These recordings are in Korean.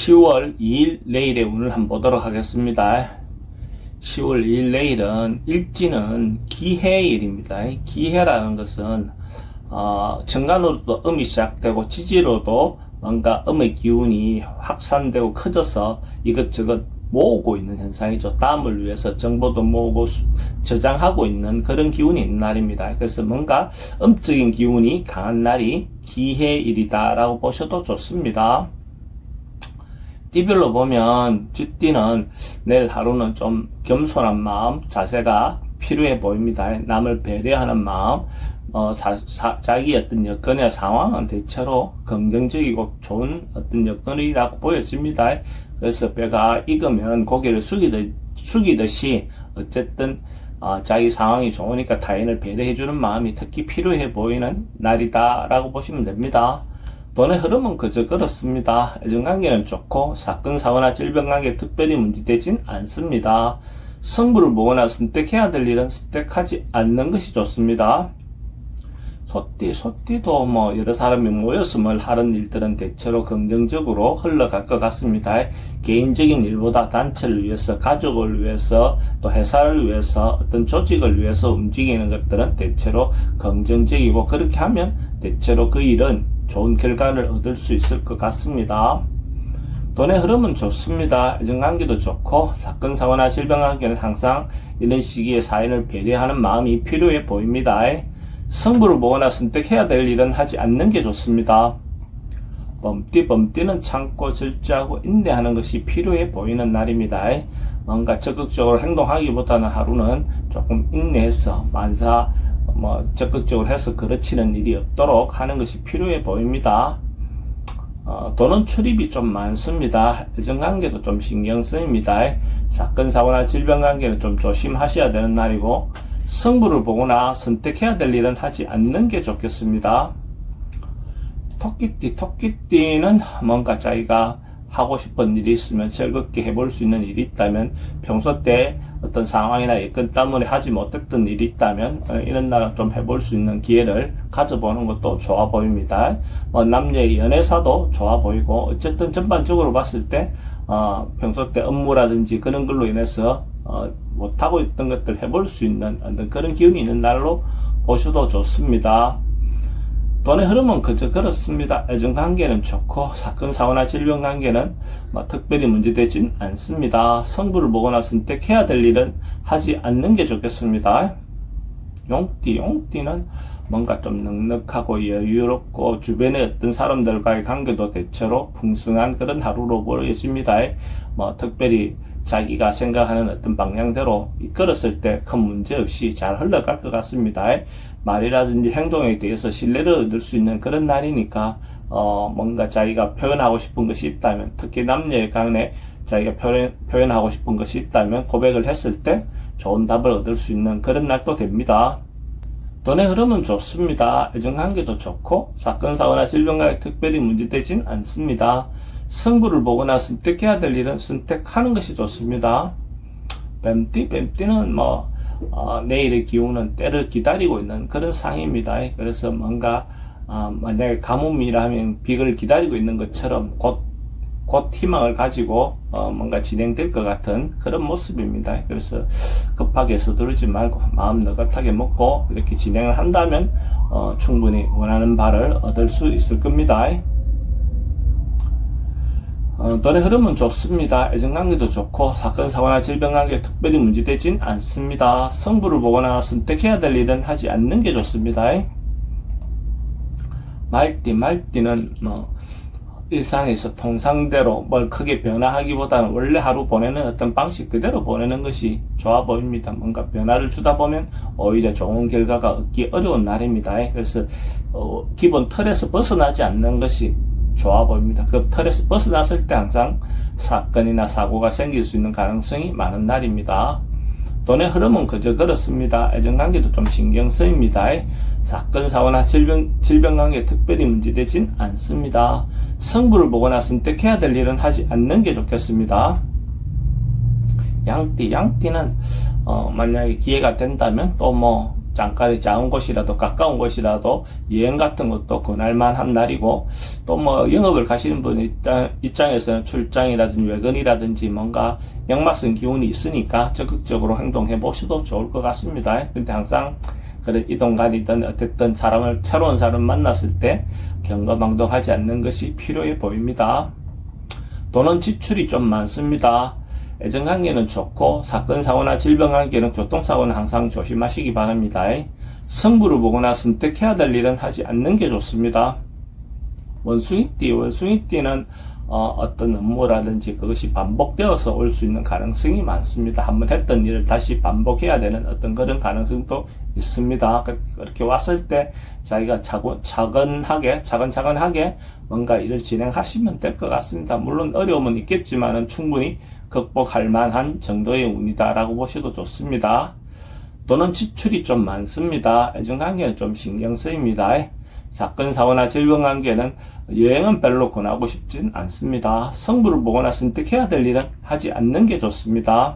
10월 2일 내일의 운을 한번 보도록 하겠습니다. 10월 2일 내일은 일지는 기해일입니다. 기해라는 것은 정간으로도 음이 시작되고 지지로도 뭔가 음의 기운이 확산되고 커져서 이것저것 모으고 있는 현상이죠. 다음을 위해서 정보도 모으고 저장하고 있는 그런 기운이 있는 날입니다. 그래서 뭔가 음적인 기운이 강한 날이 기해일이다 라고 보셔도 좋습니다. 띠별로 보면 쥐띠는 내일 하루는 좀 겸손한 마음, 자세가 필요해 보입니다. 남을 배려하는 마음, 자기 어떤 여건이나 상황은 대체로 긍정적이고 좋은 어떤 여건이라고 보여집니다. 그래서 배가 익으면 고개를 숙이듯이 어쨌든 자기 상황이 좋으니까 타인을 배려해주는 마음이 특히 필요해 보이는 날이다 라고 보시면 됩니다. 돈의 흐름은 그저 그렇습니다. 애정관계는 좋고 사건, 사고나 질병관계 특별히 문제되진 않습니다. 승부를 보거나 선택해야 될 일은 선택하지 않는 것이 좋습니다. 소띠도 여러 사람이 모여서 뭘 하는 일들은 대체로 긍정적으로 흘러갈 것 같습니다. 개인적인 일보다 단체를 위해서, 가족을 위해서, 또 회사를 위해서, 어떤 조직을 위해서 움직이는 것들은 대체로 긍정적이고, 그렇게 하면 대체로 그 일은 좋은 결과를 얻을 수 있을 것 같습니다. 돈의 흐름은 좋습니다. 애정관계도 좋고 사건, 사고나 질병관계는 항상 이런 시기에 사인을 배려하는 마음이 필요해 보입니다. 승부를 보거나 선택해야 될 일은 하지 않는 게 좋습니다. 범띠는 참고 절제하고 인내하는 것이 필요해 보이는 날입니다. 뭔가 적극적으로 행동하기보다는 하루는 조금 인내해서 적극적으로 해서 그르치는 일이 없도록 하는 것이 필요해 보입니다. 돈은 출입이 좀 많습니다. 애정관계도 좀 신경 쓰입니다. 사건, 사고나 질병관계는 좀 조심하셔야 되는 날이고, 승부를 보거나 선택해야 될 일은 하지 않는 게 좋겠습니다. 토끼띠는 뭔가 자기가 하고 싶은 일이 있으면 즐겁게 해볼 수 있는 일이 있다면, 평소 때 어떤 상황이나 여건 때문에 하지 못했던 일이 있다면 이런 날은 좀 해볼 수 있는 기회를 가져보는 것도 좋아 보입니다. 남녀의 연애사도 좋아 보이고, 어쨌든 전반적으로 봤을 때 평소 때 업무라든지 그런 걸로 인해서 못하고 있던 것들 해볼 수 있는 그런 기운이 있는 날로 보셔도 좋습니다. 돈의 흐름은 그저 그렇습니다. 애정관계는 좋고 사건, 사고나 질병관계는 특별히 문제되진 않습니다. 승부를 보거나 선택해야 될 일은 하지 않는 게 좋겠습니다. 용띠는 뭔가 좀 넉넉하고 여유롭고 주변의 어떤 사람들과의 관계도 대체로 풍성한 그런 하루로 보여집니다. 특별히 자기가 생각하는 어떤 방향대로 이끌었을 때 큰 문제 없이 잘 흘러갈 것 같습니다. 말이라든지 행동에 대해서 신뢰를 얻을 수 있는 그런 날이니까 뭔가 자기가 표현하고 싶은 것이 있다면, 특히 남녀의 간에 자기가 표현하고 싶은 것이 있다면 고백을 했을 때 좋은 답을 얻을 수 있는 그런 날도 됩니다. 돈의 흐름은 좋습니다. 애정관계도 좋고 사건, 사고나 질병관계 특별히 문제되진 않습니다. 승부를 보거나 선택해야 될 일은 선택하는 것이 좋습니다. 뱀띠는 내일의 기운은 때를 기다리고 있는 그런 상입니다. 그래서 뭔가 만약에 가뭄이라면 비를 기다리고 있는 것처럼 곧 희망을 가지고 뭔가 진행될 것 같은 그런 모습입니다. 그래서 급하게 서두르지 말고 마음 느긋하게 먹고 이렇게 진행을 한다면 충분히 원하는 바를 얻을 수 있을 겁니다. 돈의 흐름은 좋습니다. 애정관계도 좋고 사건, 사고나 질병관계 특별히 문제되진 않습니다. 승부를 보거나 선택해야 될 일은 하지 않는 게 좋습니다. 말띠는 일상에서 통상대로 뭘 크게 변화하기보다는 원래 하루 보내는 어떤 방식 그대로 보내는 것이 좋아 보입니다. 뭔가 변화를 주다 보면 오히려 좋은 결과가 얻기 어려운 날입니다. 그래서 기본 틀에서 벗어나지 않는 것이 좋아 보입니다. 그 틀에서 벗어났을 때 항상 사건이나 사고가 생길 수 있는 가능성이 많은 날입니다. 돈의 흐름은 그저 그렇습니다. 애정관계도 좀 신경 쓰입니다. 사건, 사고나 질병관계 특별히 문제되진 않습니다. 승부를 보거나 선택해야 될 일은 하지 않는 게 좋겠습니다. 양띠는 만약에 기회가 된다면 또 장가리 작은 곳이라도 가까운 곳이라도 여행 같은 것도 권할만한 날이고, 또 뭐 영업을 가시는 분 입장에서는 출장이라든지 외근이라든지 뭔가 역마성 기운이 있으니까 적극적으로 행동해 보셔도 좋을 것 같습니다. 근데 항상 그런 이동간이든 어쨌든 새로운 사람 만났을 때 경거망동하지 않는 것이 필요해 보입니다. 돈은 지출이 좀 많습니다. 애정관계는 좋고 사건 사고나 질병 관계는 교통사고는 항상 조심하시기 바랍니다. 승부를 보거나 선택해야 될 일은 하지 않는 게 좋습니다. 원숭이띠는 어떤 업무라든지 그것이 반복되어서 올 수 있는 가능성이 많습니다. 한번 했던 일을 다시 반복해야 되는 어떤 그런 가능성도 있습니다. 그렇게 왔을 때 자기가 차근차근하게 뭔가 일을 진행하시면 될 것 같습니다. 물론 어려움은 있겠지만은 충분히 극복할 만한 정도의 운이다라고 보셔도 좋습니다. 또는 지출이 좀 많습니다. 애정관계는 좀 신경 쓰입니다. 사건, 사고나 질병 관계는 여행은 별로 권하고 싶진 않습니다. 성부를 보거나 선택해야 될 일은 하지 않는 게 좋습니다.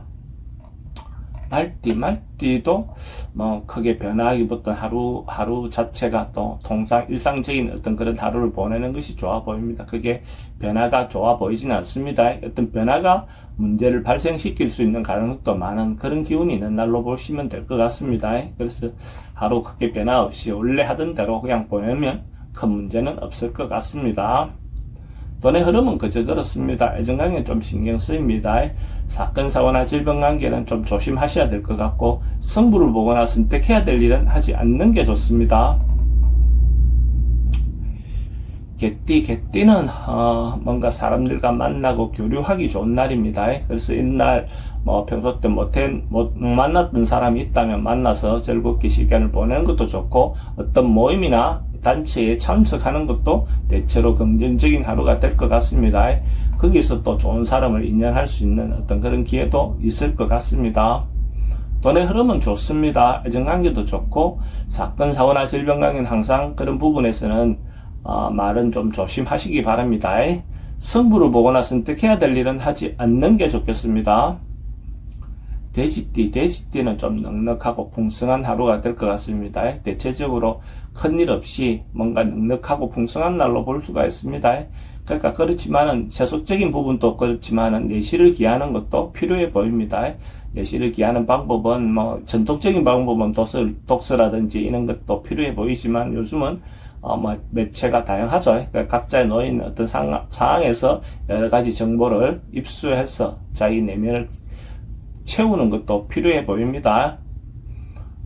말띠도 뭐 크게 변화하기보다는 하루 자체가 또 일상적인 어떤 그런 하루를 보내는 것이 좋아 보입니다. 그게 변화가 좋아 보이지는 않습니다. 어떤 변화가 문제를 발생시킬 수 있는 가능성도 많은 그런 기운이 있는 날로 보시면 될 것 같습니다. 그래서 하루 크게 변화 없이 원래 하던 대로 그냥 보내면 큰 문제는 없을 것 같습니다. 돈의 흐름은 그저 그렇습니다. 애정관계는 좀 신경 쓰입니다. 사건, 사고나 질병 관계는 좀 조심하셔야 될 것 같고, 승부를 보거나 선택해야 될 일은 하지 않는 게 좋습니다. 개띠는 뭔가 사람들과 만나고 교류하기 좋은 날입니다. 그래서 이날 뭐 평소 때 못 만났던 사람이 있다면 만나서 즐겁게 시간을 보내는 것도 좋고, 어떤 모임이나 단체에 참석하는 것도 대체로 긍정적인 하루가 될 것 같습니다. 거기서 또 좋은 사람을 인연할 수 있는 어떤 그런 기회도 있을 것 같습니다. 돈의 흐름은 좋습니다. 애정관계도 좋고, 사건, 사고나 질병 관계는 항상 그런 부분에서는 말은 좀 조심하시기 바랍니다. 승부를 보거나 선택해야 될 일은 하지 않는 게 좋겠습니다. 돼지띠는 좀 넉넉하고 풍성한 하루가 될 것 같습니다. 대체적으로 큰일 없이 뭔가 넉넉하고 풍성한 날로 볼 수가 있습니다. 그러니까 그렇지만은 세속적인 부분도 그렇지만은 내실을 기하는 것도 필요해 보입니다. 내실을 기하는 방법은 뭐 전통적인 방법은 독서라든지 이런 것도 필요해 보이지만 요즘은 뭐 매체가 다양하죠. 그러니까 각자의 놓여 있는 어떤 상황에서 여러 가지 정보를 입수해서 자기 내면을 채우는 것도 필요해 보입니다.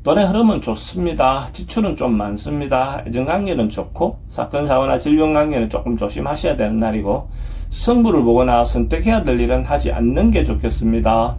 돈의 흐름은 좋습니다. 지출은 좀 많습니다. 애정관계는 좋고, 사건, 사고나 질병 관계는 조금 조심하셔야 되는 날이고, 승부를 보거나 선택해야 될 일은 하지 않는 게 좋겠습니다.